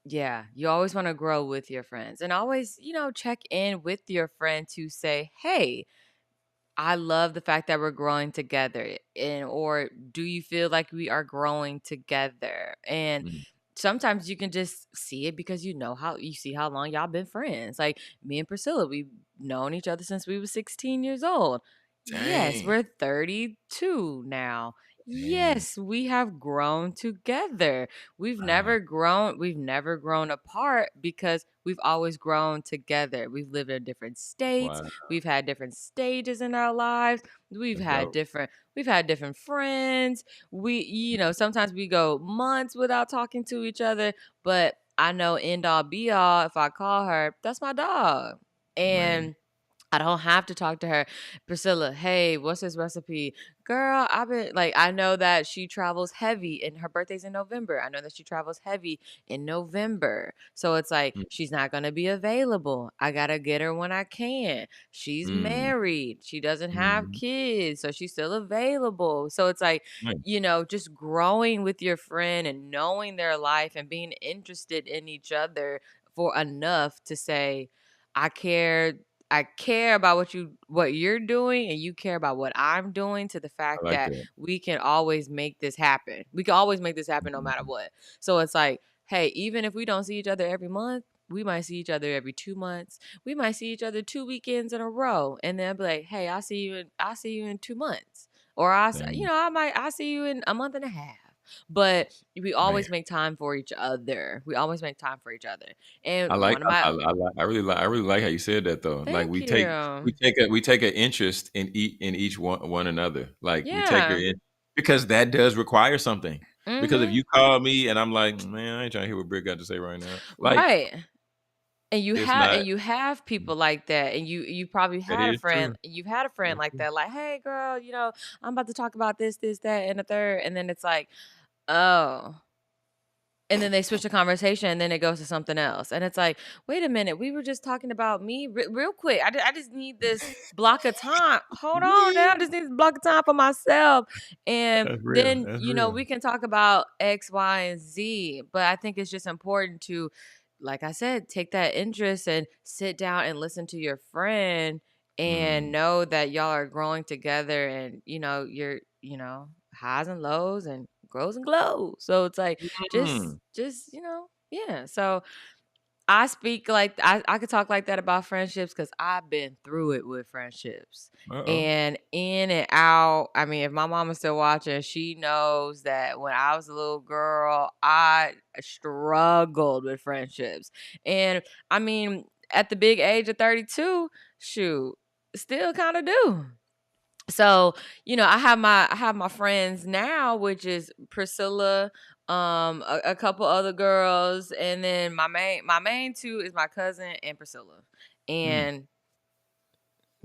yeah, you always want to grow with your friends, and always, check in with your friend to say, "Hey, I love the fact that we're growing together." And or do you feel like we are growing together? And Mm. sometimes you can just see it because you see how long y'all been friends. Like me and Priscilla, we've known each other since we were 16 years old. Yes, Dang. we're 32 now. Dang. Yes, we have grown together. Wow. We've never grown apart because we've always grown together. We've lived in different states. Wow. We've had different stages in our lives. That's dope. We've had different friends. Sometimes we go months without talking to each other, but I know end all be all, if I call her, that's my dog. Man. And I don't have to talk to her. Priscilla, hey, what's this recipe? Girl, I know that she travels heavy and her birthday's in November. I know that she travels heavy in November. So it's like, Mm. she's not going to be available. I got to get her when I can. She's Mm. married. She doesn't have Mm. kids. So she's still available. So it's like, Man. just growing with your friend and knowing their life and being interested in each other for enough to say, I care I care about what you're doing, and you care about what I'm doing, to the I fact like that that. we can always make this happen. We can always make this happen no matter Mhm. what. So it's like, hey, even if we don't see each other every month, we might see each other every 2 months. We might see each other 2 weekends in a row, and then be like, hey, I'll see you in 2 months, or Dang. I'll see you in a month and a half. But we Man. always make time for each other. We always make time for each other. And I like one of my I really like how you said that though. Like thank you. we take an interest in each one another. Like we take her Yeah. in, because that does require something. Because if Mhm. you call me and I'm like, man, I ain't trying to hear what Britt got to say right now. Like, Right. it's not. And you have people like that, and you probably That had a is friend, true. you've had a friend That's like true. that, like, "Hey girl, I'm about to talk about this, that, and the third," and then it's like, "Oh." And then they switch the conversation, and then it goes to something else. And it's like, wait a minute, we were just talking about me real quick. I just need this block of time. Hold on now. I just need this block of time for myself. And That's real. then, That's real. we can talk about X, Y, and Z. But I think it's just important to, like I said, take that interest and sit down and listen to your friend, and Mm. know that y'all are growing together, and, you're, highs and lows and grows and glows. So it's like, Mm. yeah. So I speak like I could talk like that about friendships, because I've been through it with friendships, Uh-oh. and in and out. I mean, if my mama's still watching, she knows that when I was a little girl, I struggled with friendships. And I mean, at the big age of 32, shoot, still kind of do. So, I have my friends now, which is Priscilla, a couple other girls, and then my main two is my cousin and Priscilla. Mm. And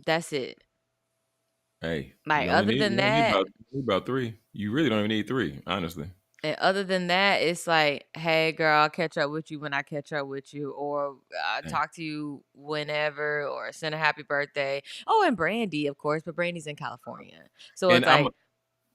that's it. Hey, Like other than that, you about three. You really don't even need three, honestly. it's like, hey girl, I'll catch up with you when I catch up with you, or I'll Hey. talk to you whenever, or send a happy birthday. Oh, and Brandy, of course, but Brandy's in California. So And it's I'm like,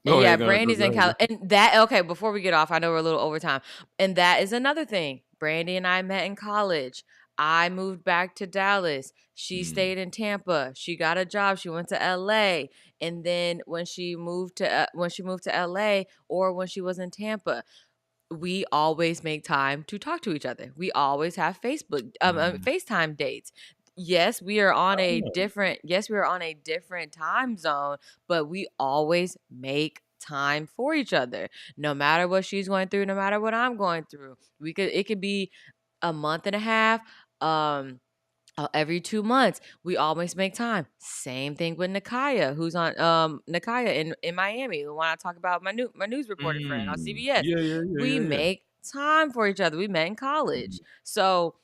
go yeah, ahead, Brandy's go in ahead. Cal, and that okay. Before we get off, I know we're a little over time, and that is another thing. Brandy and I met in college. I moved back to Dallas. She Mm. stayed in Tampa. She got a job. She went to LA, and then when she moved to LA, or when she was in Tampa, we always make time to talk to each other. We always have Mm. FaceTime dates. Yes, we are on a different time zone, but we always make time for each other. No matter what she's going through, no matter what I'm going through. It could be a month and a half, every 2 months. We always make time. Same thing with Nakaya, who's on Nakaya in Miami, the one I talk about, my news reporter friend on Mm. CBS. Yeah, yeah, yeah, We yeah, yeah. make time for each other. We met in Mhm. college. So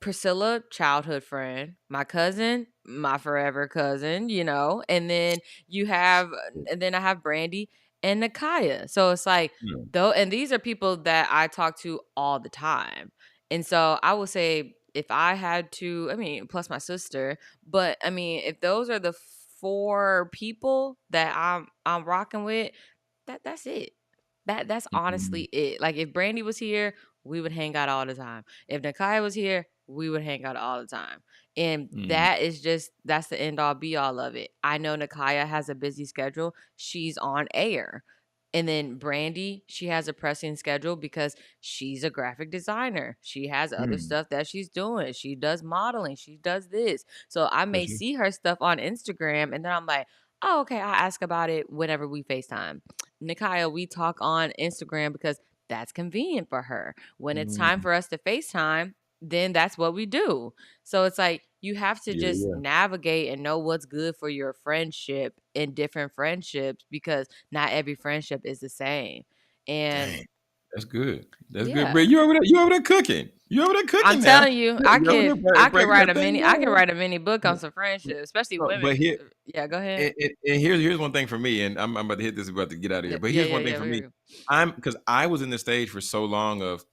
Priscilla, childhood friend, my cousin, my forever cousin, you know, and then you have, and then I have Brandy and Nakaya. So it's like, Mm, though, and these are people that I talk to all the time. And so I would say if I had to, I mean, plus my sister, but I mean, if those are the four people that I'm rocking with, that's it. That's mm, honestly it. Like if Brandy was here, we would hang out all the time. If Nakai was here, we would hang out all the time. And mm, that is just that's the end all be all of it. I know Nakaya has a busy schedule. She's on air. And then Brandy, she has a pressing schedule because she's a graphic designer. She has other mm. stuff that she's doing. She does modeling. She does this. So I may That's you. see her stuff on Instagram and then I'm like, oh, okay, I'll ask about it whenever we FaceTime. Nikaya, we talk on Instagram because that's convenient for her. When it's time Mm, for us to FaceTime, then that's what we do. So it's like you have to yeah, just yeah. navigate and know what's good for your friendship in different friendships because not every friendship is the same. And Dang, that's good. That's good, yeah, Britt. You over there? You over there cooking? You over there I'm cooking now? telling you, You over there I could breaking write that a thing mini down? book on some friendship, especially But women. here, Yeah, go ahead. and here's one thing for me, and I'm about to hit this, about to get out of Yeah, here. But yeah, here's yeah, one thing yeah. for me. I'm because I was in the stage for so long of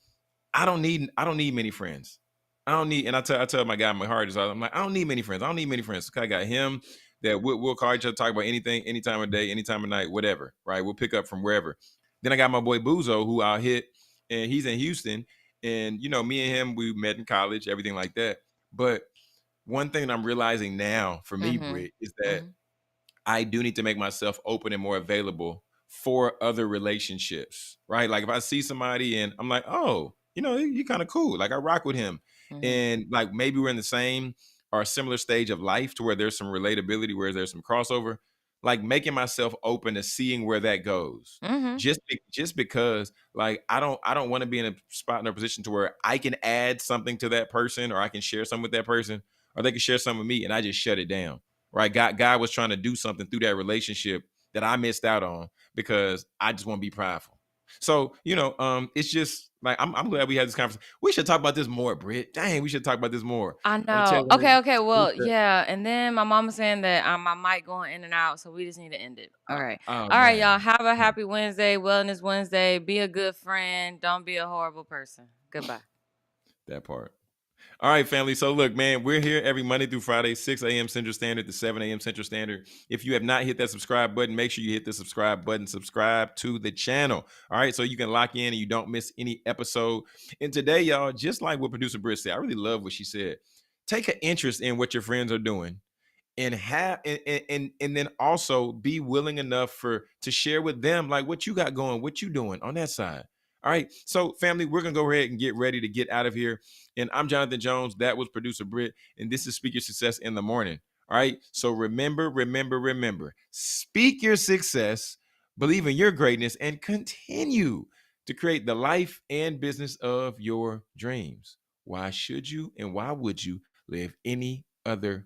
I don't need many friends. I don't need, and I tell my guy, my heart is I'm like, I don't need many friends. I don't need many friends. I got him that we'll call each other, talk about anything, any time of day, any time of night, whatever. Right? We'll pick up from wherever. Then I got my boy Buzo, who I'll hit, and he's in Houston. And you know, me and him, we met in college, everything like that. But one thing I'm realizing now for me, Mhm. Britt, is that Mhm. I do need to make myself open and more available for other relationships, right? Like if I see somebody and I'm like, oh, you know, you kind of cool. Like I rock with him. Mhm. And like maybe we're in the same or similar stage of life to where there's some relatability, where there's some crossover, like making myself open to seeing where that goes. Mhm. Just because like I don't want to be in a spot in a position to where I can add something to that person or I can share something with that person or they can share something with me and I just shut it down, right? God was trying to do something through that relationship that I missed out on because I just want to be prideful. So, you know, it's just like I'm glad we had this conversation. We should talk about this more, Britt. Dang, we should talk about this more. I I'm know. telling you. Okay, okay. Well, yeah. And then my mama saying that my mic going in and out, so we just need to end it. All right. Oh All right, y'all. man. Have a happy Wednesday, Wellness Wednesday. Be a good friend. Don't be a horrible person. Goodbye. That part. All right, family. So look, man, we're here every Monday through Friday, 6 a.m. Central Standard to 7 a.m. Central Standard. If you have not hit that subscribe button, make sure you hit the subscribe button, subscribe to the channel. All right, so you can lock in and you don't miss any episode. And today, y'all, just like what producer Britt said, I really love what she said. Take an interest in what your friends are doing and have and then also be willing enough for to share with them like what you got going, what you doing on that side. All right, so family, we're gonna go ahead and get ready to get out of here. And I'm Jonathan Jones. That was producer Britt, and this is Speak Your Success in the Morning. All right, so remember, speak your success, believe in your greatness, and continue to create the life and business of your dreams. Why should you and why would you live any other